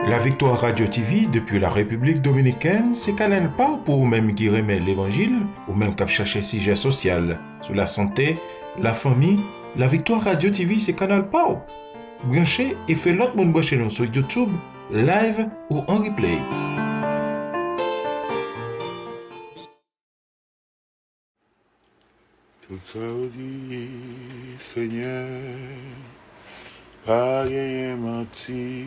La Victoire Radio TV depuis la République dominicaine, c'est Canal pas pour vous-même qui remet l'évangile, ou même qui chercher sujet social, sur la santé, la famille. La Victoire Radio TV, c'est Canal pas. Branchez et fait l'autre monde brancher nous sur YouTube, live ou en replay. Tout ça dit, Seigneur, pas rien menti,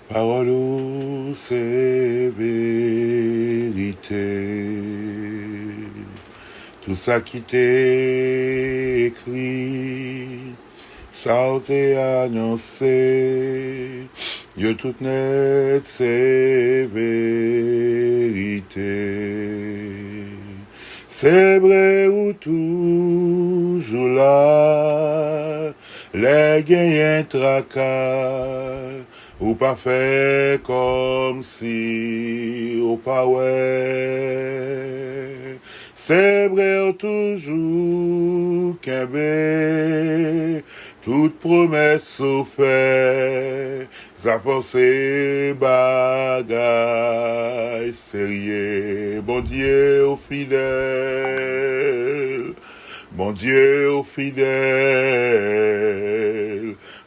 parole ou c'est vérité. Tout ça qui t'est écrit, ça t'est annoncé, yo tout net c'est vérité. C'est vrai ou toujours là, les gagnants tracas, ou pas fait comme si, ou pas ouais. C'est vrai ou toujours qu'un bé, toute promesse au fait, ça forcé bagaille sérieux, bon Dieu au fidèle, bon Dieu au fidèle,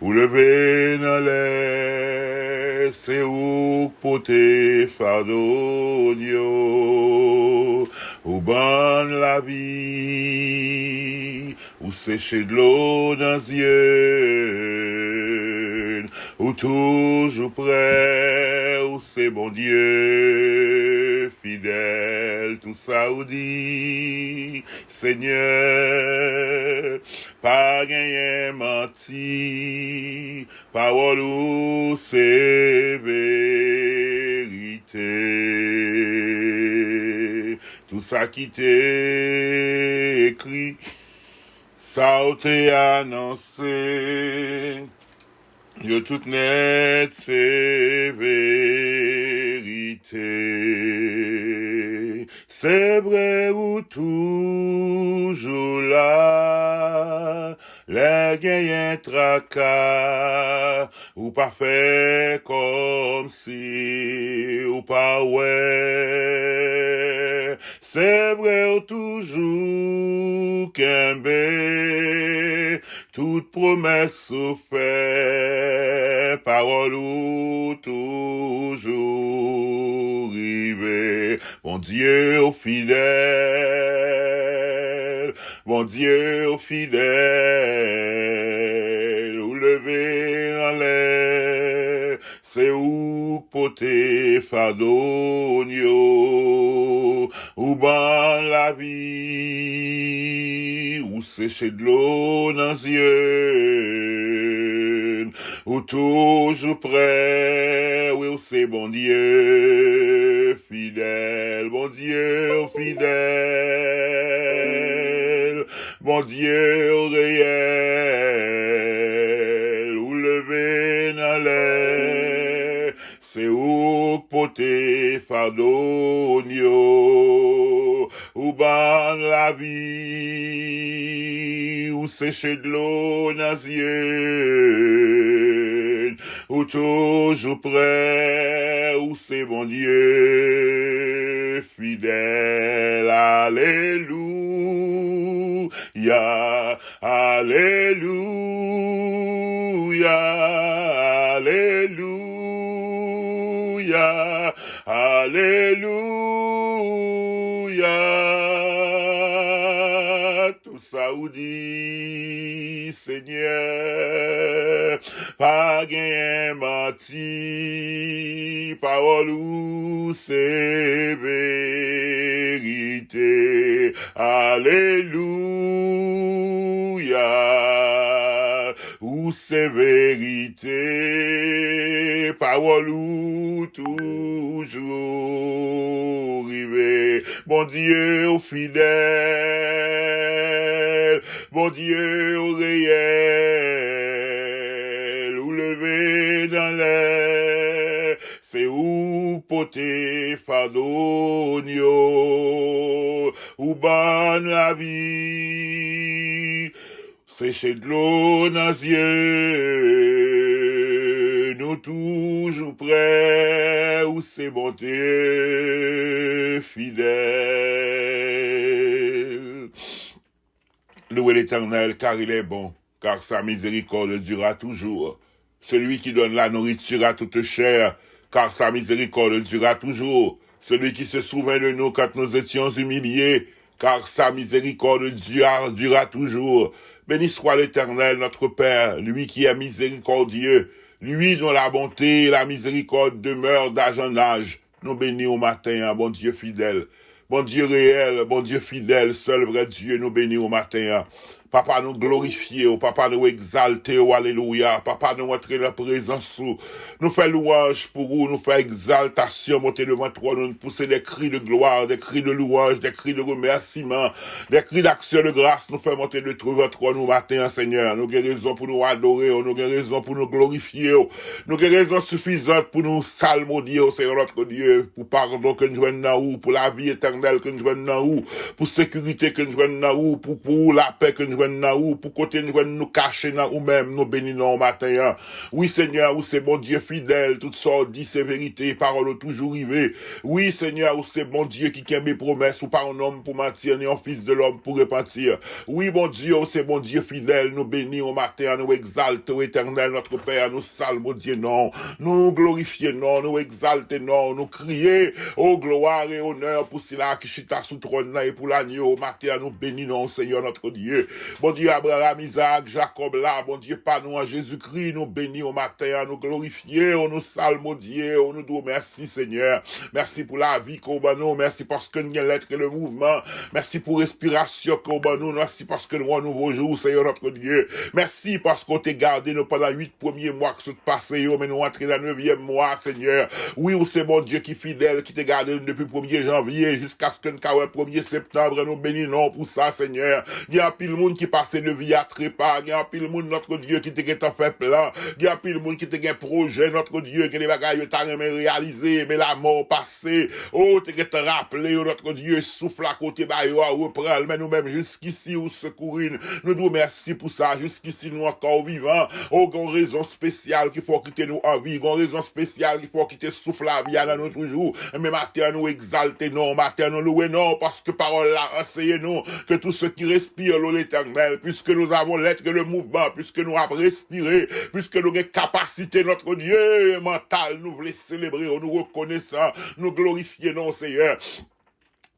ou levé dans l'air, c'est où poté fardeau, ou ban la vie, ou sécher de l'eau dans les yeux, ou toujours prêt, ou c'est bon Dieu, fidèle, tout ça ou dit, Seigneur, pas gagné menti, parole ou c'est vérité. Tout ça qui t'est écrit, ça t'est annoncé, yo tout net c'est vérité. C'est vrai ou toujours là, les gagnants tracas, ou pas fait comme si, ou pas ouais. C'est vrai ou toujours qu'un bé, toute promesse ou fait, parole ou toujours rivé. Mon Dieu au fidèle, mon Dieu au fidèle, ou levé en l'air, c'est où poté fadonio, ou ban la vie, ou sécher de l'eau dans les yeux, ou toujours prêt, oui, ou c'est bon Dieu, fidèle, bon Dieu, fidèle, bon Dieu, réel, ou levé dans l'air, c'est où poté fardonio, ou ban la vie, ou sécher de l'eau dans les yeux, ou toujours prêt, ou c'est bon Dieu, fidèle, alléluia, alléluia, alléluia, alléluia, tout ça ou dit, Seigneur, pas gain menti, parole ou c'est vérité, alléluia, ou c'est vérité, parole ou toujours rivé, bon Dieu au fidèle, bon Dieu au réel, ou levé dans l'air, c'est où poté fardonio, ou ban la vie, sécher de l'eau dans les yeux, nous nous toujours prêts, où c'est bonté fidèle. Louez l'Éternel, car il est bon, car sa miséricorde durera toujours. Celui qui donne la nourriture à toute chair, car sa miséricorde durera toujours. Celui qui se souvient de nous quand nous étions humiliés, car sa miséricorde durera toujours. Béni soit l'Éternel, notre Père, lui qui est miséricordieux, lui dont la bonté et la miséricorde demeurent d'âge en âge. Nous bénis au matin, bon Dieu fidèle, bon Dieu réel, bon Dieu fidèle, seul vrai Dieu, nous bénis au matin. Papa nous glorifier, papa nous exalter, alléluia. Papa nous entrer dans la présence, nous faire louange pour vous, nous faire exaltation, monter devant toi, nous pousser des cris de gloire, des cris de louange, des cris de remerciement, des cris d'action de grâce, nous faire monter devant toi, nous matin, Seigneur. Nous avons raison pour nous adorer, nous avons raison pour nous glorifier, nous avons raison suffisante pour nous salmodier, Seigneur notre Dieu, pour pardon que nous jouons dans vous, pour la vie éternelle que nous jouons dans vous, pour sécurité que nous jouons dans vous, pour la paix que nous jouons pour côté nous cacher dans ou même nous bénissons au matin. Oui Seigneur, où c'est bon Dieu fidèle, toutes sortes dit ses vérités, paroles toujours rivées. Oui Seigneur, où c'est bon Dieu qui tient mes promesses, ou pas un homme pour mentir, ni un fils de l'homme pour repentir. Oui bon Dieu, où c'est bon Dieu fidèle, nous bénissons au matin, nous exaltons éternel notre Père, nous salmons Dieu non, nous glorifions non, nous exaltons non, nous crions oh gloire et honneur pour cela qui chita sous trône et pour l'agneau au matin, nous bénissons Seigneur notre Dieu. Bon Dieu, Abraham, Isaac, Jacob là, bon Dieu, pas nous en Jésus-Christ, nous bénis au matin, nous glorifier, nous salmodier, nous disons merci Seigneur. Merci pour la vie qu'on bat nous, merci parce que nous avons l'être et le mouvement, merci pour respiration qu'on bat nous, merci parce que nous avons un nouveau jour, Seigneur notre Dieu. Merci parce qu'on t'a gardé nous pendant 8 premiers mois que sont passés, mais nous entrés dans le 9e mois, Seigneur. Oui, c'est bon Dieu qui est fidèle, qui t'a gardé depuis le 1er janvier jusqu'à ce que nous le 1er septembre, nous bénissons pour ça, Seigneur. Il y a un pile monde qui passe de vie à trépas, il y a un pile monde, notre Dieu, qui t'a fait plan, il y a un pile monde qui t'a un projet, notre Dieu, que les bagailles t'a réalisé, mais la mort passée, oh, t'a rappelé, notre Dieu, souffle à côté, bah, reprend, mais nous-mêmes, jusqu'ici, ou secourir, nous nous merci pour ça, jusqu'ici, nous encore vivants, oh, une raison spéciale qu'il faut quitter nous en vie, une raison spéciale qu'il faut quitter souffle la vie dans notre jour, mais matin, nous exalter, non, matin, nous louer, non, parce que parole là, enseignez nous, que tous ceux qui respirent, l'eau l'éternel, puisque nous avons l'être et le mouvement, puisque nous avons respiré, puisque nous avons capacité, notre Dieu mental, nous voulons célébrer, nous reconnaissons, nous glorifier, non, Seigneur.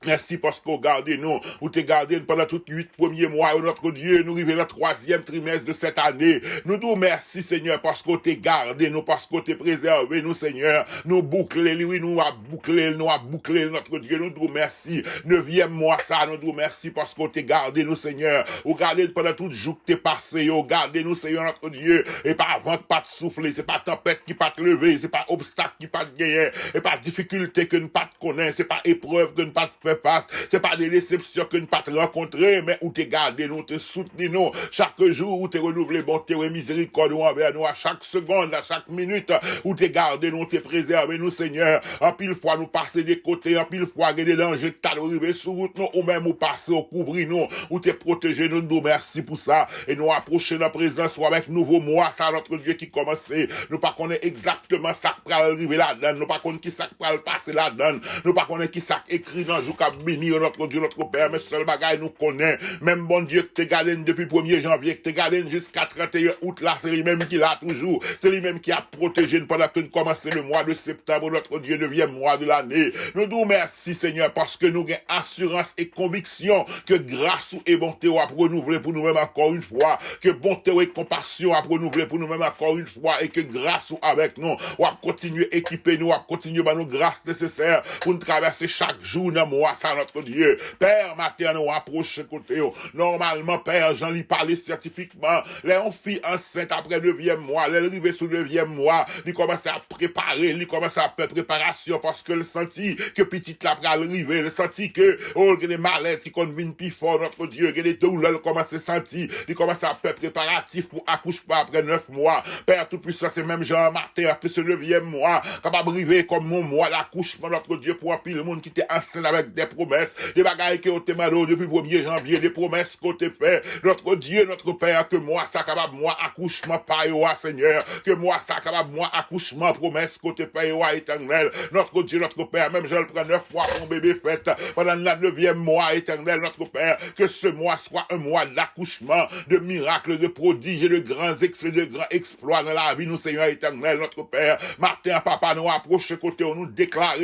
Merci parce qu'on garde nous, ou t'es gardé pendant tous 8 premiers mois, notre Dieu, nous arrivons dans le 3e trimestre de cette année. Nous disons merci Seigneur parce qu'on t'es gardé nous, parce qu'on t'es préservé nous Seigneur. Nous boucler, oui, nous a bouclé notre Dieu, nous disons merci. 9e mois ça, nous disons merci parce qu'on t'es gardé nous Seigneur. Ou gardé pendant tout jour que t'es passé, ou gardé nous Seigneur notre Dieu. Et pas vent pas te souffler, c'est pas tempête qui pas te lever, c'est pas obstacle qui pas te gagner, et pas difficulté que nous pas te connaître, c'est pas épreuve que nous pas te face, c'est pas des déceptions que nous pas te rencontrer, mais où t'es gardé nous, t'es soutenu nous, chaque jour où t'es renouvelé bonté et miséricorde envers nous, à chaque seconde, à chaque minute, où t'es gardé nous, t'es préservé nous, Seigneur. En pile fois nous passer des côtés, en pile fois il y a des dangers que t'as arrivé sur route nous, ou même ou passer, ou couvrir nous, où t'es protégé nous, nous merci pour ça, et nous approcher la présence, ou avec nouveau mois, ça notre Dieu qui commence, nous pas connaît exactement ça qui va arriver là-dedans, nous pas connaît qui ça qui va passer là-dedans, nous pas connaît qui ça écrit dans le jour qu'a béni notre Dieu, notre Père, mais seul bagaille nous connaît, même bon Dieu que t'es gardé depuis 1er janvier, que t'es gardé jusqu'à 31 août là, c'est lui-même qui l'a toujours, c'est lui-même qui a protégé pendant que nous commençons le mois de septembre, notre Dieu, 9e mois de l'année. Nous nous merci Seigneur, parce que nous avons assurance et conviction que grâce et bonté a renouvelé pour nous-mêmes encore une fois, que bonté et compassion a renouvelé pour nous-mêmes encore une fois, et que grâce avec nous, on va continuer à équiper nous, on va continuer à nous grâce nécessaire pour nous traverser chaque jour dans le mois, ça notre Dieu. Père, matin, nous approche côté. Normalement, Père, j'en lis parler scientifiquement. Les filles enceintes après 9e mois, elle arrive sous 9e mois, il commence à préparer, il commence à faire préparation parce que le senti que petite la pral arriver, le senti que, oh, il y a des malaises qui conviennent plus fort, notre Dieu, il y a des douleurs, il commence à sentir, il commence à faire préparatif pour accouchement après 9 mois. Père, tout puissant, c'est même Jean Martin, après ce 9e mois, capable d'arriver comme mon mois d'accouchement, notre Dieu, pour un pile le monde qui était enceinte avec des promesses, des bagailles qui ont été malheureux depuis 1er janvier, des promesses qu'on t'a fait, notre Dieu, notre Père, que moi, ça capable, moi, accouchement par Yoa, Seigneur, que moi, ça capable, moi, accouchement, promesse qu'on t'a fait, Yoa, éternel, notre Dieu, notre Père, même je le prends 9 mois pour mon bébé fait, pendant le 9e mois, éternel, notre Père, que ce mois soit un mois d'accouchement, de miracles, de prodiges et de grands exploits dans la vie, nous, Seigneur éternel, notre Père, Martin, papa, nous approche côté, on nous déclare,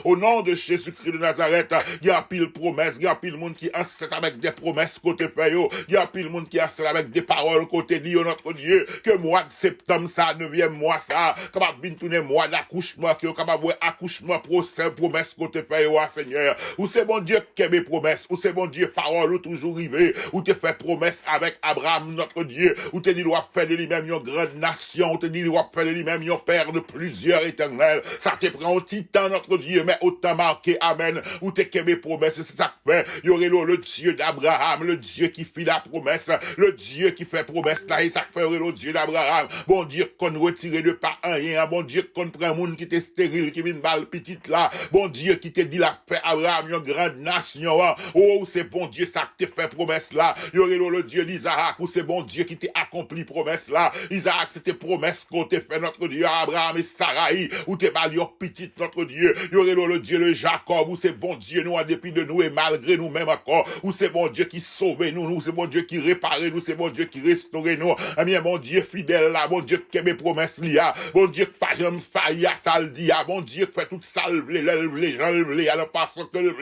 au nom de Jésus-Christ de Nazareth, il y a pile promesses, il y a pile monde qui enceinte avec des promesses côté fait, il y a pile monde qui enceinte avec des paroles côté dit, notre Dieu, que mois de septembre, ça, 9e mois, ça, capable bien tourner mois d'accouchement, que capable accouchement, procès, promesse côté fait, Seigneur, ou c'est bon Dieu qui a mes promesses, ou c'est bon Dieu parole, ou toujours arrivé, ou te fait promesse avec Abraham, notre Dieu, ou te dit, il doit faire de lui-même une grande nation, ou te dit, il doit faire de lui-même un père de plusieurs éternels, ça te prend un petit temps, notre Dieu, mais autant marqué, amen, ou te que mes promesses, c'est ça que fait, il y aurait le Dieu d'Abraham, le Dieu qui fit la promesse, le Dieu qui fait promesse, là, et ça fait le Dieu d'Abraham, bon Dieu qu'on retire de pas rien, bon Dieu qu'on prend un monde qui était stérile, qui vient balle petite là, bon Dieu qui te dit la fait Abraham, une grande nation, oh, c'est bon Dieu, ça te fait promesse là, il y aurait le Dieu d'Isaac, ou c'est bon Dieu qui t'a accompli promesse là, Isaac, c'était promesse qu'on t'a fait, notre Dieu, Abraham et Sarai, ou t'es balle petite, notre Dieu, il y aurait le Dieu de Jacob, ou c'est bon Dieu, nous, en dépit de nous, et malgré nous-mêmes encore, ou c'est bon Dieu qui sauve nous, c'est bon Dieu qui répare nous, c'est bon Dieu qui restaure nous, eh bien, bon Dieu fidèle là, bon Dieu qui mes promesses là, bon Dieu qui pas jamais failli à ça le dit, bon Dieu qui fait tout ça, les gens le alors parce que le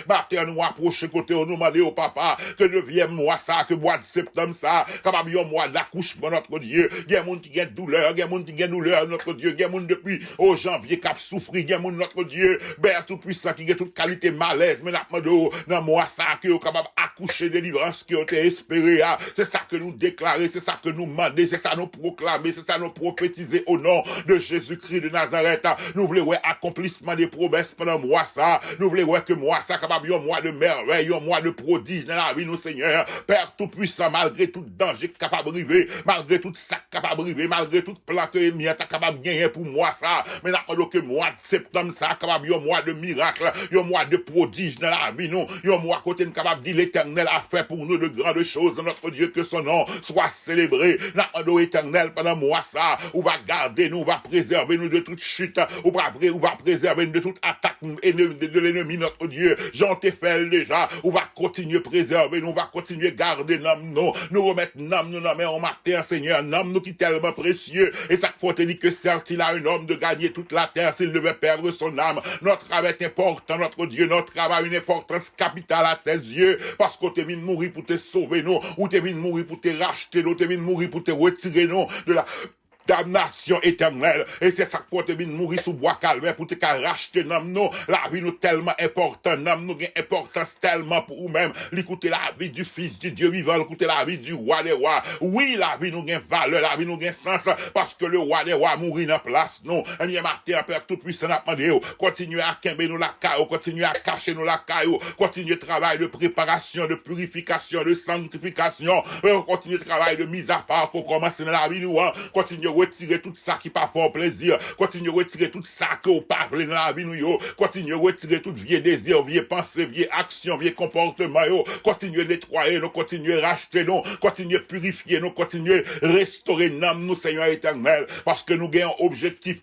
matin nous approcher côté, on nous demande au papa, que 9e mois ça, que mois de septembre ça, capable un mois d'accouchement, notre Dieu, il y a monde qui gagne douleur, il y a monde qui gagne douleur, notre Dieu, il y a monde depuis au janvier qui a souffert, il y a monde, notre Dieu, ben tout puissant qui a toute qualité malaise, mais dans moi ça, qui est capable accoucher de délivrance qui ont été espérés, c'est ça que nous déclarer, c'est ça que nous demander, c'est ça nous proclamer, c'est ça nous prophétiser au nom de Jésus-Christ de Nazareth. Nous voulons accomplissement des promesses pendant moi ça, nous voulons que moi ça capable un mois de merveille, un mois de prodige dans la vie nous Seigneur, Père tout puissant, malgré tout danger capable arriver, malgré tout ça capable arriver, malgré tout plan que mien capable gagner pour moi ça, mais n'attendons que mois de septembre ça capable un mois de miracle, un mois de prodige dans la vie nous, un mois côté capable dire l'Éternel a fait pour nous de grandes choses, notre Dieu, que son nom soit célébré, notre éternel pendant moi ça, ou va garder nous, va préserver nous de toute chute, ou va préserver nous de toute attaque de l'ennemi, notre Dieu, Jean Tefel déjà, ou va continuer préserver nous, va continuer garder nous remettre nous dans main en matin, Seigneur, nous qui est tellement précieux, et ça faut te dire que certes il a un homme de gagner toute la terre s'il devait perdre son âme, notre travail est important, notre Dieu, notre travail a une importance capitale à tes yeux, parce qu'on t'est venu mourir pour te sauver nous, ou t'es venu mourir pour te racheter nous, t'es venu mourir pour te retirer nous de la damnation éternelle, et c'est ça que tu viens mourir sous bois calvaire pour te racheter nous, la vie nous tellement important, nous gain importance tellement pour nous-mêmes, l'écouter la vie du Fils du Dieu vivant, l'écouter la vie du Roi des Rois, oui la vie nous gain valeur, la vie nous gain sens, parce que le Roi des Rois mourit dans place, nous, et bien Martin, Père tout puissant, n'a demandé, continuez à camber nous la caille, continuez à cacher nous la caille, continuez travail de préparation, de purification, de sanctification, continuez travail de mise à part pour commencer dans la vie nous, continuez retirer tout ça qui pas pour plaisir, continue retirer tout ça que vous parlez dans la vie nous, continue retirer tout vieux désir, vieux pensée, vieux action, vieux comportement, continue nettoyer nous, continue racheter nous, continue purifier nous, continue restaurer nous, Seigneur éternel, parce que nous gagnons objectif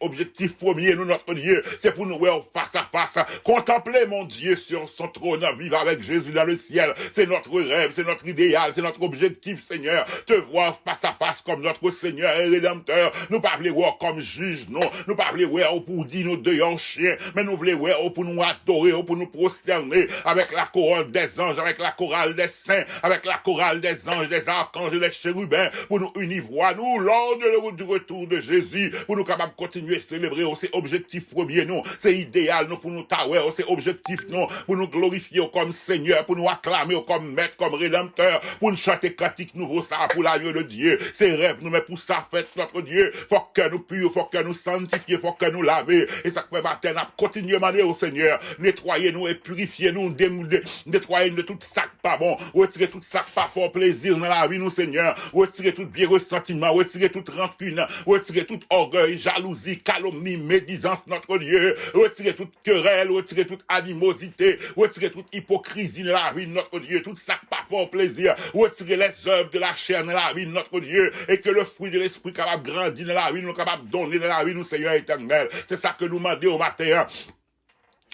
premier, nous, notre Dieu, c'est pour nous voir face à face, contempler mon Dieu sur son trône, vivre avec Jésus dans le ciel, c'est notre rêve, c'est notre idéal, c'est notre objectif, Seigneur, te voir face à face comme notre Seigneur et Rédempteur. Nous pas voulons comme juge, non. Nous pas voulons pour dire nous deux chiens, mais nous voulons pour nous adorer, pour nous prosterner avec la chorale des anges, avec la chorale des saints, avec la chorale des anges, des archanges, des chérubins, pour nous unir à nous lors du retour de Jésus, pour nous capables de continuer à célébrer, c'est objectif premier, non. C'est idéal, non, pour nous tawer, c'est objectif, non, pour nous glorifier comme Seigneur, pour nous acclamer comme Maître, comme Rédempteur, pour nous chanter cantique nouveau, ça, pour l'agneau de Dieu. C'est rêve, nous, mais pour ça, faites notre Dieu Dieu, faut que nous purifions, faut que nous sanctifions, faut que nous laver. Et ça fait matin, n'a continué à demander au Seigneur, nettoyez-nous et purifiez-nous, nettoyez-nous de tout ça pas bon, retirez tout ça pas fort plaisir dans la vie, nous, Seigneur, retirez tout bien ressentiment, retirez toute rancune, retirez tout orgueil, jalousie, calomnie, médisance, notre Dieu, retirez toute querelle, retirez toute animosité, retirez toute hypocrisie dans la vie de notre Dieu, tout ça pas fort plaisir, retirez les œuvres de la chair dans la vie de notre Dieu, et que le fruit de l'esprit capable de grandir dans la vie, nous capable de donner dans la vie, nous, Seigneur éternel. C'est ça que nous demandons au matin,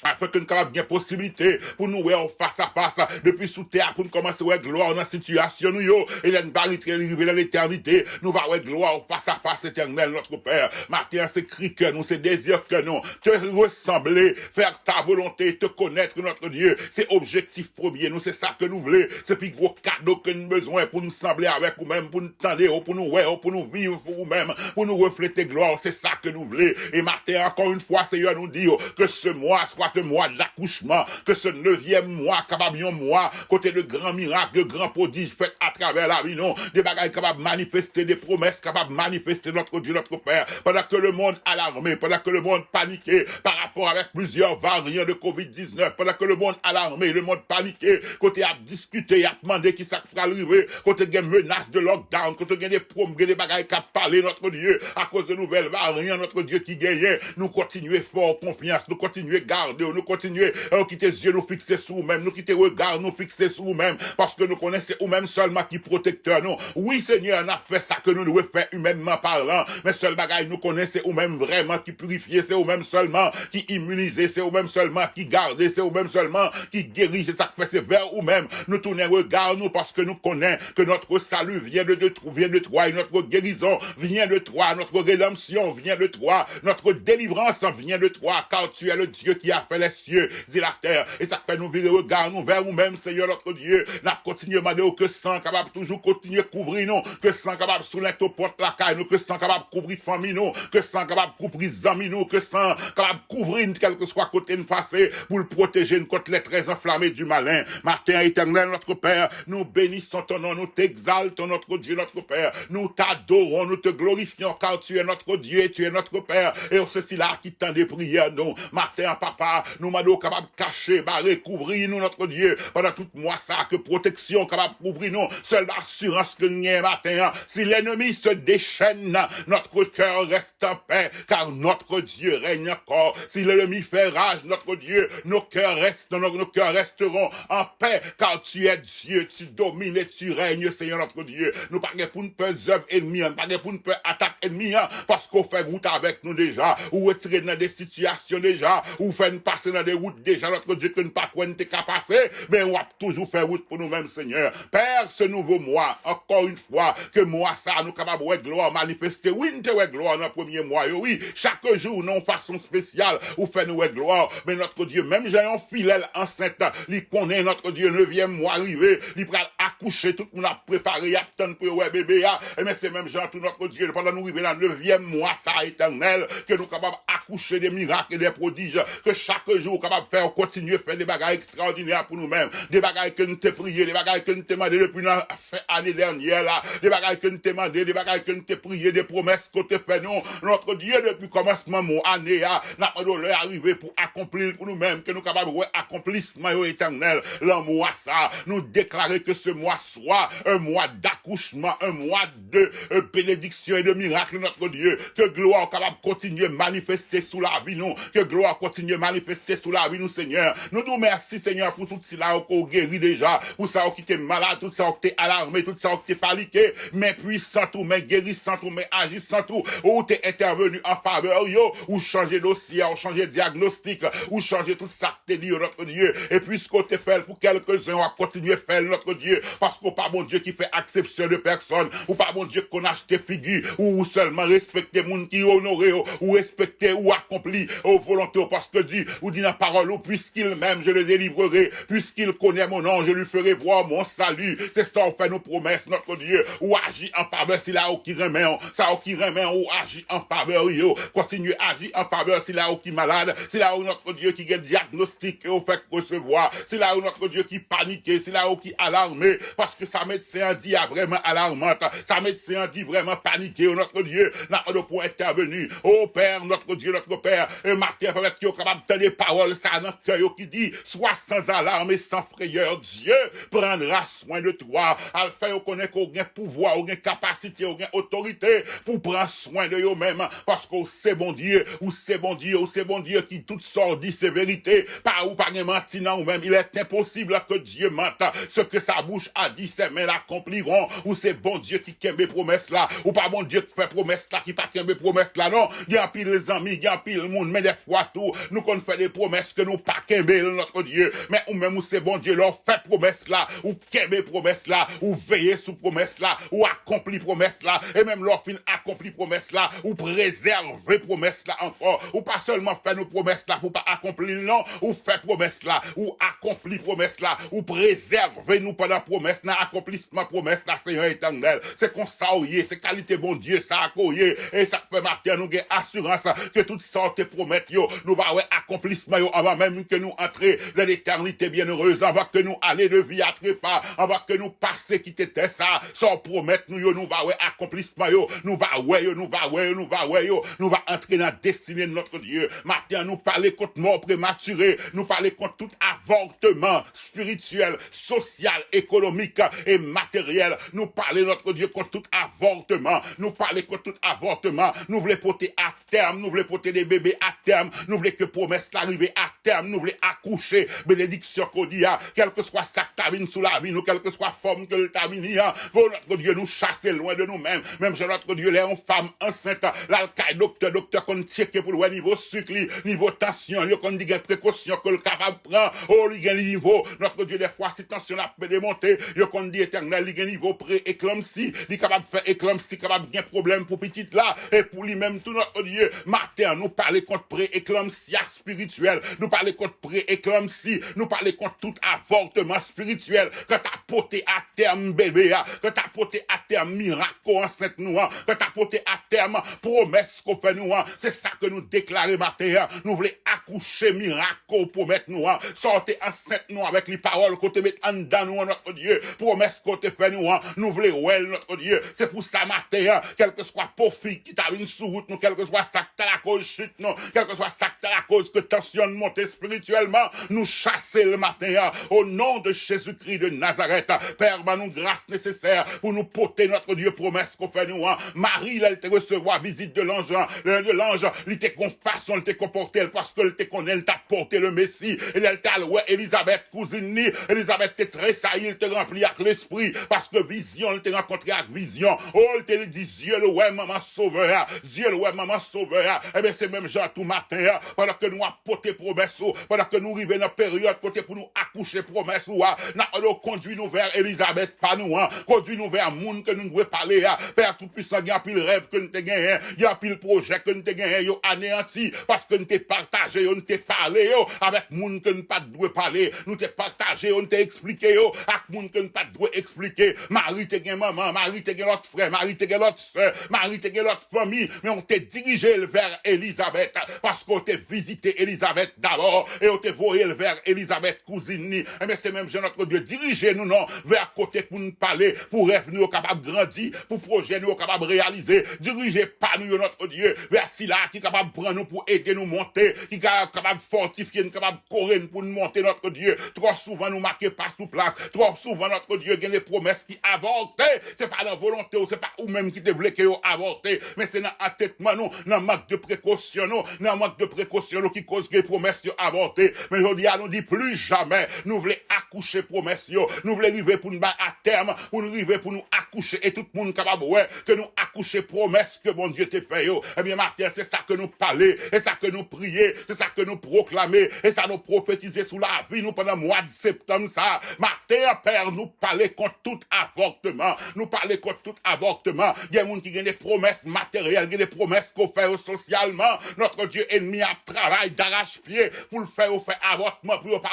afin que nous avons bien possibilité pour nous voir face à face depuis sous terre pour nous commencer à voir gloire dans la situation nous yo et la barrière arriver dans l'éternité nous va voir gloire face à face éternel notre Père. Matin c'est cri que nous, c'est désir que nous te ressembler, faire ta volonté, te connaître notre Dieu, c'est objectif premier nous, c'est ça que nous voulons, c'est plus gros cadeau que nous besoin pour nous sembler avec nous-mêmes, pour nous tendre, pour nous voir, pour nous vivre pour nous-mêmes, pour nous refléter gloire, c'est ça que nous voulons. Et matin encore une fois Seigneur nous dit que ce mois soit un mois de l'accouchement, que ce 9e mois, capable un mois, côté de grands miracles, de grands prodiges faits à travers la vie, non, des bagailles capables de manifester, des promesses capables de manifester notre Dieu, notre Père, pendant que le monde alarmé, pendant que le monde paniqué par rapport avec plusieurs variants de COVID-19, pendant que le monde alarmé, le monde paniqué, côté à discuter, à demander qui ça peut arriver, côté des menaces de lockdown, côté des promesses, des bagailles qui parlé notre Dieu, à cause de nouvelles variants, notre Dieu qui gagne, nous continuons fort confiance, nous continuons garder, nous continuer qui tes yeux nous fixer sur nous-mêmes, nous qui tes regards nous fixer sur nous-mêmes, parce que nous connaissons nous-mêmes seulement qui protecteur nous. Oui Seigneur, on a fait ça que nous devons faire humainement parlant, mais seul bagaille nous connaissons nous-mêmes vraiment qui purifier, c'est nous-mêmes seulement qui immuniser, c'est nous-mêmes seulement qui garder, c'est nous-mêmes seulement qui guérir, c'est ça que fait, c'est vers nous-mêmes. Nous tournons regard nous parce que nous connaissons que notre salut vient de toi, et notre guérison vient de toi, notre rédemption vient de toi, notre délivrance vient de toi, car tu es le Dieu qui a fait les cieux et la terre, et ça fait nous virer regard nous vers nous-mêmes, Seigneur notre Dieu. N'a continué à demander que sang capable toujours continuer à couvrir nous, que sang capable soulever aux portes la caille nous, que sang capable couvrir famille nous, que sang capable couvrir amis nous, que sang capable couvrir quel que soit côté nous passer pour le protéger nous contre les traits enflammés du malin. Matin éternel notre Père, nous bénissons ton nom, nous t'exaltons notre Dieu, notre Père, nous t'adorons, nous te glorifions car tu es notre Dieu et tu es notre Père, et ceci là qui t'en des prières nous. Matin papa, nous m'adorons capable de cacher, barrer, couvrir nous notre Dieu pendant tout mois ça, que protection capable de couvrir nous, seule assurance que nous avons matin. Si l'ennemi se déchaîne, notre cœur reste en paix, car notre Dieu règne encore. Si l'ennemi fait rage, notre Dieu, nos cœurs resteront en paix, car tu es Dieu, tu domines et tu règnes, Seigneur notre Dieu. Nous pas pour une peur œuvre ennemie, pas pour une peur attaque ennemie, parce qu'on fait route avec nous déjà, ou retirer dans des situations déjà, ou faire passer dans des routes déjà, notre Dieu, que nous pas quoi nous qu'à passer, mais on va toujours faire route pour nous-mêmes, Seigneur. Père, ce nouveau mois, encore une fois, que moi ça, nous capables de gloire manifester, oui, nous te gloire dans le premier mois, oui, chaque jour, non façon spéciale, ou fait nous gloire, mais notre Dieu, même j'ai un fidèle enceinte, il connaît notre Dieu, 9e mois arrivé, il va accoucher, tout le monde a préparé, attendre pour ouais bébé, mais c'est même genre tout notre Dieu, pendant nous arriver dans le 9e mois, ça éternel, que nous capables d'accoucher des miracles et des prodiges, que chaque jour, capable de faire, continuer à faire des bagages extraordinaires pour nous-mêmes, des bagages que nous t'ai prié, des bagages que nous t'ai demandé depuis l'année dernière, là, des bagages que nous t'ai demandé, des bagages que nous t'ai prié, des promesses que t'ai fait, nous, notre Dieu, depuis commencement, mon année, n'a pas de l'heure arrivé pour accomplir pour nous-mêmes, que nous capables de accomplissement éternel, le mois ça, nous déclarer que ce mois soit un mois d'accouchement, un mois de bénédiction et de miracle, notre Dieu, que gloire capable de continuer à manifester sous la vie, nous, que gloire continue à manifester sous la vie, nous, Seigneur. Nous nous merci, Seigneur, pour tout cela qu'on guérit déjà, pour ça qui t'es malade, tout ça qui t'es alarmé, tout ça qui t'es paniqué, mais puissant tout, mais guérissant tout, mais agissant tout, où t'es intervenu en faveur, yo, ou changer dossier, ou changer diagnostic, ou changer tout ça que t'es dit, notre Dieu, et puisqu'on t'est fait pour quelques-uns, on va continuer à faire notre Dieu, parce qu'on pas bon Dieu qui fait exception de personne, ou pas bon Dieu qu'on achète figure, ou seulement respecter moun qui honore, ou respecter, ou accomplir, aux volontés, parce que dit, dit, ou dit dans la parole, ou puisqu'il m'aime, je le délivrerai, puisqu'il connaît mon nom, je lui ferai voir mon salut. C'est ça, on fait nos promesses, notre Dieu, ou agit en faveur, si là, ou qui remet, ça, ou qui remet, ou agit en faveur, yo, continue à agir en faveur, si là, ou qui malade, si là, où notre Dieu qui est diagnostiqué, ou fait recevoir, si là, où notre Dieu qui paniqué, si là, où qui alarmé, parce que sa médecin dit vraiment alarmante, sa médecin dit vraiment paniqué, notre Dieu, n'a pas de point intervenu, oh Père, notre Dieu, notre Père, et matin, avec qui est capable de tenir parole, ça, notre cœur qui dit, sois sans alarme et sans frayeur, Dieu prendra soin de toi, à faire connaître qu'on a pouvoir, on a capacité, on a autorité, pour prendre soin de eux-mêmes, parce qu'on c'est bon Dieu, ou c'est bon Dieu, ou c'est bon Dieu qui tout sort dit ses vérités, pas ou pas menti non ou même, il est impossible que Dieu mente, ce que sa bouche a dit, ses mains l'accompliront, ou c'est bon Dieu qui kembe promesse là, ou pas bon Dieu qui fait promesse là, qui pas kembe promesse là, non, il y a pile les amis, il y a pile le monde, mais des fois tout, nous qu'on fait des promesses que nous pas kembe notre Dieu, mais ou même ou c'est bon Dieu, leur fait promesse là, ou kembe promesse là, ou veiller sous promesse là, ou accomplir promesse là, et même leur fin accomplir promesse là, ou préserver promesse là encore, ou pas seulement faire nos promesses là pour pas accomplir non, ou faire promesse là, ou accomplir promesse là, ou préserver nous pendant promesse là, accomplissement promesse là, Seigneur éternel, c'est qu'on s'aouiller, c'est qualité bon Dieu, ça accoyer, et ça fait matin nous gain assurance que toute sorte promettre yo, nous va ouais accomplissement yo, avant même que nous entrer dans l'éternité bienheureuse, avant que nous aller de vie à trépas, avant que nous passer qui était ça, sans promettre nous yo, nous va ouais accomplissement yo, nous va ouais yo, nous va ouais yo, nous va ouais yo, nous va entrer dans la destinée de notre Dieu. Matin, nous parler contre mort prématurée, nous parler contre tout avortement spirituel, social, économique et matériel. Nous parler notre Dieu contre tout avortement, nous parler contre tout avortement. Nous voulons porter à terme, nous voulons porter des bébés à terme, nous voulons que promesse l'arrivée à terme, nous voulons accoucher, bénédiction qu'on dit, quel que soit sa tabine sous la vie, nous, quelle que soit forme que le tabine, pour notre Dieu nous chasser loin de nous-mêmes, même si notre Dieu les en femme enceinte, l'alcaï docteur qu'on check pour le niveau sucre, niveau tension, qu'on dit quelle précaution que le capable prend, oh, il y a niveau, notre Dieu des fois, si tension a peut démonter, qu'on dit éternel, il y a niveau pré-éclampsie, il est capable de faire éclampsie, capable de problème pour petite là, et pour lui-même, tout notre Dieu, matin, nous parler contre pré-éclampsie spirituel, nous parler contre pré-éclampsie, nous parler contre tout avortement spirituel, que t'as porté à terme bébé, que t'as porté à terme miracle enceinte nous, que t'as porté à terme promesse qu'on fait nous, c'est ça que nous déclarons matin, nous voulons accoucher miracle pour mettre nous, sortez enceinte nous avec les paroles qu'on te met en dedans nous, notre Dieu, promesse qu'on te fait nous voulons ouais notre Dieu, c'est pour ça matin, quel que soit pauvre fille qui t'a une sous route nous, quel que soit ça que t'as la cause chute nous, quel que soit ça que t'as la cause que tension monter spirituellement, nous chasser le matin, au nom de Jésus-Christ de Nazareth, Père, nous grâce nécessaire pour nous porter notre Dieu promesse qu'on fait nous, Marie, elle te recevoir visite de l'ange, il était compassion, il était comporté, parce que il te connaît, il t'a porté le Messie, et elle t'a ouais, Elisabeth, cousine, Elisabeth t'es très saillie, il te rempli avec l'esprit, parce que vision, il t'a rencontré avec vision, oh, il te dit, Dieu le ouais, maman sauveur, Dieu le ouais, maman sauveur, eh bien, c'est même genre tout matin, pendant que nous apporter promesse, pendant que nous arrivons dans la période, côté pour nous accoucher promesse, nous conduit nous vers Elisabeth, pas nous, conduit nous vers monde que nous devons parler, Père tout-puissant, il y a pile rêve que nous te gagné, il y a pile projet que nous te gagné, yo anéanti, parce que nous te partagé, nous te parlé, avec monde que nous pas devons parler, nous te partagé, nous te expliqué, avec monde que nous pas devons expliquer, Marie te gagné maman, Marie te gagné l'autre frère, Marie te gagné l'autre soeur, Marie te gagné l'autre famille, mais on t'a dirigé vers Elisabeth, parce qu'on t'a visité Elisabeth d'abord, et on t'a voyé vers Elisabeth cousine, mais c'est même notre Dieu, dirigez-nous non, vers côté pour nous parler, pour rêve nous capable de grandir, pour projet nous capable de réaliser, dirigez pas nous notre Dieu, vers là qui est capable de prendre nous pour aider nous monter, qui est capable de fortifier, nous capable de courir pour nous monter notre Dieu, trop souvent nous marquer pas sous place, trop souvent notre Dieu gagne les promesses qui avortent, c'est pas la volonté, c'est pas ou même qui te bloqué ou avorté, mais c'est dans entêtement nous, dans manque de précaution nous, dans manque de précaution nous qui cause que les promesses avortées, mais aujourd'hui nous dit plus jamais, nous voulons accoucher promesses nous voulons arriver pour nous battre à terme, pour nous arriver pour nous accoucher, et tout le monde capable, ouais, que nous accoucher promesses que bon Dieu te fait, eh bien, Martin, c'est ça que nous parler, c'est ça que nous prier, c'est ça que nous proclamer, et ça nous prophétiser sous la vie, nous pendant le mois de septembre, ça, Martin, Père, nous parler contre tout avortement, nous parler contre tout avortement, il y a des gens qui ont des promesses matérielles, il y a des promesses qu'on fait socialement, notre Dieu ennemi a travail d'arrache-pied pour le faire avortement, pour pas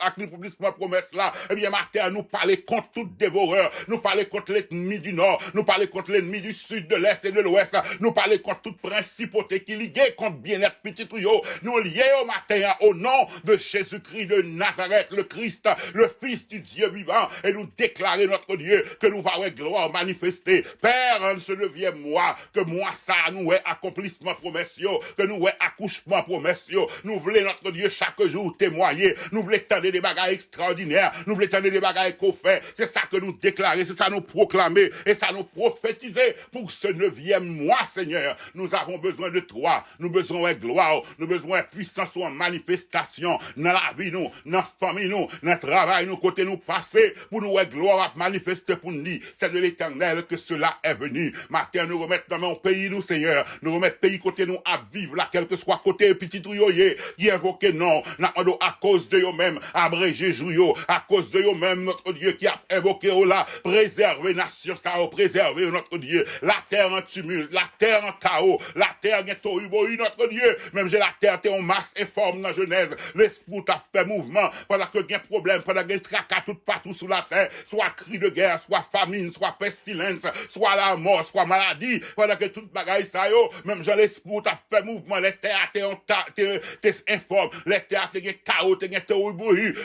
accomplissement promesse là. Eh bien, matin, nous parler contre tout dévoreur, nous parler contre l'ennemi du nord, nous parler contre l'ennemi du sud, de l'est et de l'ouest, nous parler contre toute principauté qui liée contre bien-être petit tuyau, nous lier au matin au nom de Jésus-Christ de Nazareth, le Christ, le Fils du Dieu vivant, et nous déclarer notre Dieu que nous allons gloire manifester. Père, en ce 9e mois, que moi ça nous est accomplissement promessio, que nous est accouchement promessio, nous voulons notre Dieu chaque jour témoigner, nous voulons tendre des bagages extraordinaires, nous voulons tendre des bagages qu'on fait, c'est ça que nous déclarer, c'est ça nous proclamer, et ça nous prophétiser pour ce 9e mois, Seigneur. Nous avons besoin de toi, nous avons besoin de gloire, nous avons besoin de puissance ou en manifestation, dans la vie nous, dans la famille nous, dans le travail nous, côté nous passer, pour nous être gloire à manifester pour nous dire, c'est de l'Éternel que cela est venu. Matin, nous remettre dans mon pays nous, Seigneur, nous remettre pays côté nous à vivre là, quel que soit côté petit trouyoyer, qui invoque non, à cause de eux-mêmes, abrégé jouyo, à cause de eux-mêmes, notre Dieu qui a invoqué là, préserver nation, ça a préserver notre Dieu, la terre en tumulte, la terre en chaos, la terre est notre Dieu, même j'ai la terre, t'es en masse et forme dans Genèse, l'esprit t'a fait mouvement, pendant que y a problème, pendant qu'il y a tracas tout partout sous la terre, soit cri de guerre, soit famine, soit pestilence, soit la mort, soit maladie, pendant que toute bagaille ça yo, même j'ai l'esprit t'a fait mouvement, les terres t'es informe, les terres t'es chaos, t'es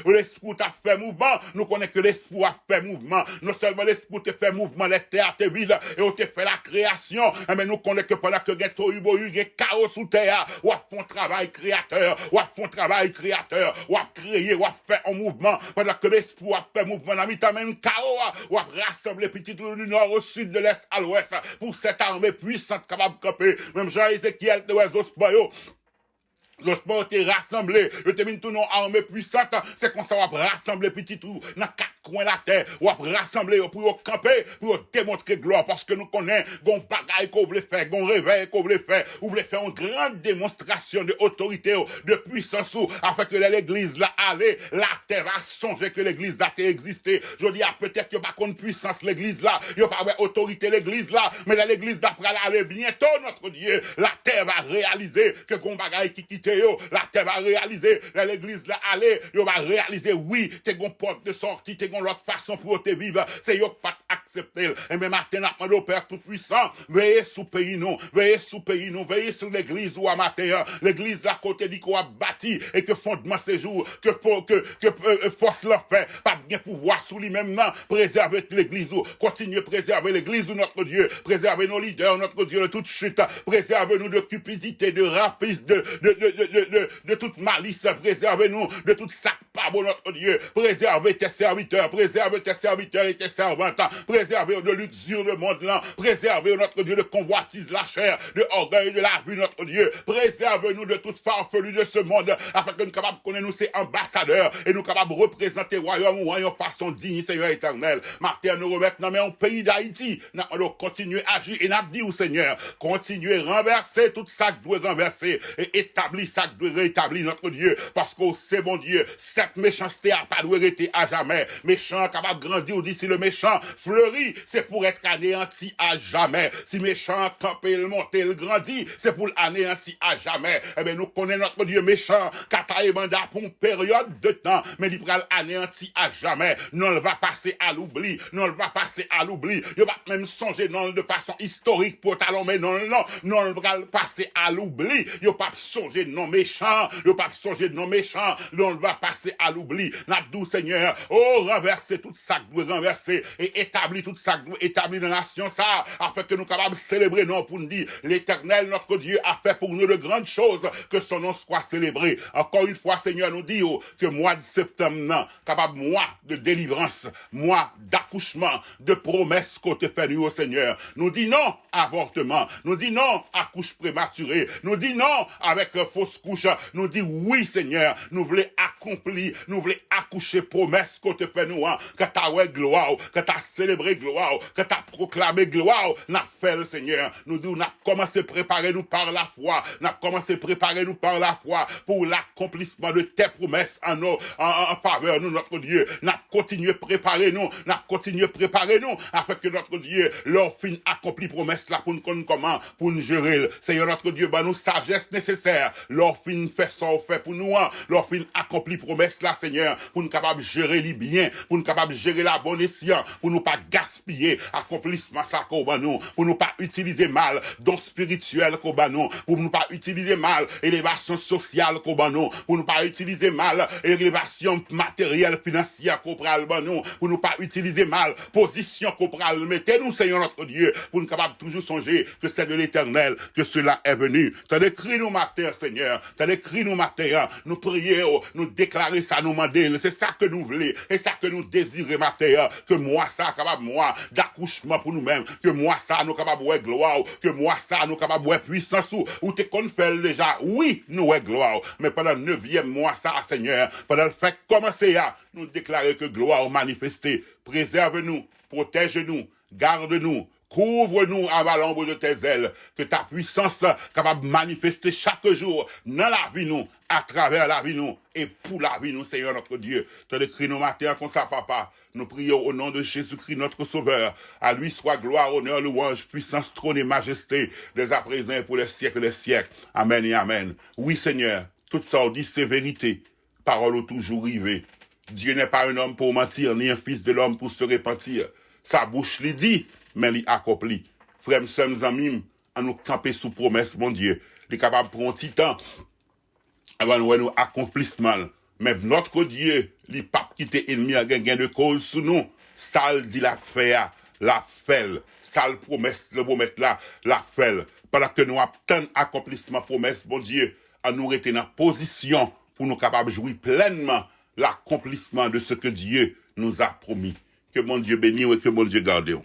l'esprit t'a fait mouvement, nous connaissons que l'esprit a fait mouvement, non seulement l'esprit t'a fait mouvement, les terres t'es vide, et on t'a fait la création, mais nous connaissons que pendant que y a chaos sous terre, ou a fait un travail créateur, ou a fait un travail créateur, ou a créé, ou a fait un mouvement, pendant que l'esprit a fait mouvement, on a mis même chaos, ou a rassemblé petit du nord au sud, de l'est à l'ouest, pour cette armée puissante capable de camper, même Jean-Ézéchiel de Wezospoyo, lorsqu'on était rassemblé, je t'ai mis tout nos armées puissantes, c'est qu'on s'en va rassembler petit tout, dans 4 coins de la terre, ou va rassembler pour camper, pour démontrer gloire, parce que nous connaissons, gon bagaille qu'on voulait faire, gon réveil qu'on voulait faire, ou voulait faire une grande démonstration de autorité, de puissance, afin que l'église là allait, la terre va songer que l'église là existé. Je dis, peut-être qu'il n'y a pas de puissance l'église là, il n'y a pas d'autorité l'église là, mais l'église d'après aller bientôt, notre Dieu, la terre va réaliser que gon bagaille qui quitte la terre va réaliser, l'église là aller, il va réaliser, oui, t'es gon porte de sortie, t'es gon l'autre façon pour te vivre, c'est yo pas accepter. Et même matin, n'a au Père tout-puissant, veillez sous pays nous, veillez sous pays nous, veillez sur l'église ou à matin, l'église là côté dit qu'on a bâti, et que fondement séjour, que force leur fait, pas bien pouvoir sous lui-même, non, préserver l'église ou, continuer préserver l'église ou notre Dieu, préserver nos leaders, notre Dieu de toute chute, préserver nous de cupidité, de rapisme, de toute malice, préservez-nous de toute sac pas bon notre Dieu, préservez tes serviteurs et tes servantes, préservez de l'usure de monde là, préservez notre Dieu de convoitise la chair, de orgueil de la vue notre Dieu, préservez-nous de toute farfelue de ce monde, afin que nous capables de connaître nous ces ambassadeurs, et nous capables de représenter royaume façon digne, Seigneur éternel. Martin nous remettre dans le pays d'Haïti, nous allons continuer à agir, et nous dit au Seigneur, continuer à renverser tout ça que doit renverser, et établir ça que doit rétablir notre Dieu, parce que c'est bon Dieu, cette méchanceté a pas dû rester à jamais, méchant capable de grandir, dit si le méchant fleurit, c'est pour être anéanti à jamais, si méchant camper, le monter, le grandit, c'est pour l'anéantir à jamais. Eh bien, nous connaissons notre Dieu méchant, kata mandat pour une période de temps, mais il va l'anéantir à jamais, non, il va passer à l'oubli, non, il va passer à l'oubli, il va même songer non, de façon historique pour talon, mais non, il va passer à l'oubli, il va pas songer de non méchant, il va pas songer de non méchant, non, il va passer à l'oubli, l'abdou Seigneur, oh, renverser tout ça que doit renverser, et établir tout ça que doit établir dans la nation, ça, afin que nous capables de célébrer, non, pour nous dire, l'Éternel, notre Dieu, a fait pour nous de grandes choses, que son nom soit célébré. Encore une fois, Seigneur, nous dit, que mois de septembre, non, capable, mois de délivrance, mois d'accouchement, de promesses côté fait nous, au Seigneur. Nous dit non, avortement, nous dit non, accouche prématurée, nous dit non, avec fausse couche, nous dit oui, Seigneur, nous voulons accomplir accompli, nous voulons accoucher promesse qu'on te fait nous, que t'as ouais gloire, que t'as célébré gloire, que t'as proclamé gloire, n'a fait le Seigneur. Nous disons, n'a commencé à préparer nous par la foi, n'a commencé à préparer nous par la foi pour l'accomplissement de tes promesses en faveur nous, notre Dieu. N'a continué à préparer nous, afin que notre Dieu leur fin accompli promesse là pour nous connaître comment, pour nous gérer. Seigneur notre Dieu, nous sagesse nécessaire, leur fin fait ça, fait pour nous, leur fin accompli promesse là, Seigneur, pour nous capables de gérer les biens, pour nous capables de gérer la bonne escient, pour nous pas gaspiller accomplissement ça qu'on nous, pour nous pas utiliser mal dons spirituels qu'on nous, pour nous pas utiliser mal élévation sociale qu'on nous, pour nous pas utiliser mal élévation matérielle financière qu'on nous, pour nous pas utiliser mal position qu'on mettez-nous Seigneur notre Dieu, pour nous capables toujours songer que c'est de l'Éternel que cela est venu. T'as écrit nous matin Seigneur, t'as écrit nous matin, nous prier, nous déclarer ça, nous demander, c'est ça que nous voulons, et ça que nous désirons matin, que moi ça capable moi d'accouchement pour nous-mêmes, que moi ça nous capable ouais gloire, que moi ça nous capable ouais puissance ou t'es qu'on fait déjà, oui nous ouais gloire, mais pendant le 9e mois ça Seigneur, pendant le fait commencer à nous déclarer que gloire manifestée, préserve-nous, protège-nous, garde-nous, couvre-nous à l'ombre de tes ailes, que ta puissance capable de manifester chaque jour dans la vie nous, à travers la vie nous, et pour la vie nous, Seigneur notre Dieu. Tu as écrit nos matins comme ça, papa. Nous prions au nom de Jésus-Christ, notre Sauveur. À lui soit gloire, honneur, louange, puissance, trône et majesté, dès à présent et pour les siècles des siècles. Amen et amen. Oui, Seigneur, tout ça on dit c'est vérité. Parole au toujours rivée. Dieu n'est pas un homme pour mentir, ni un fils de l'homme pour se repentir. Sa bouche lui dit, mais lui accomplit. Frères, sœurs, amis, à nous camper sous promesse, mon Dieu. Il est capable de prendre un petit temps avant nous accomplissement. Mais notre Dieu, il pas quitter ennemi à gain de cause sous nous. Ça le dit la fait. Ça le promesse, le promettre là, la fait. Pendant que nous attendons accomplissement promesse, mon Dieu, à nous rester dans position pour nous capables de jouir pleinement l'accomplissement de ce que Dieu nous a promis. Que mon Dieu bénisse et que mon Dieu garde.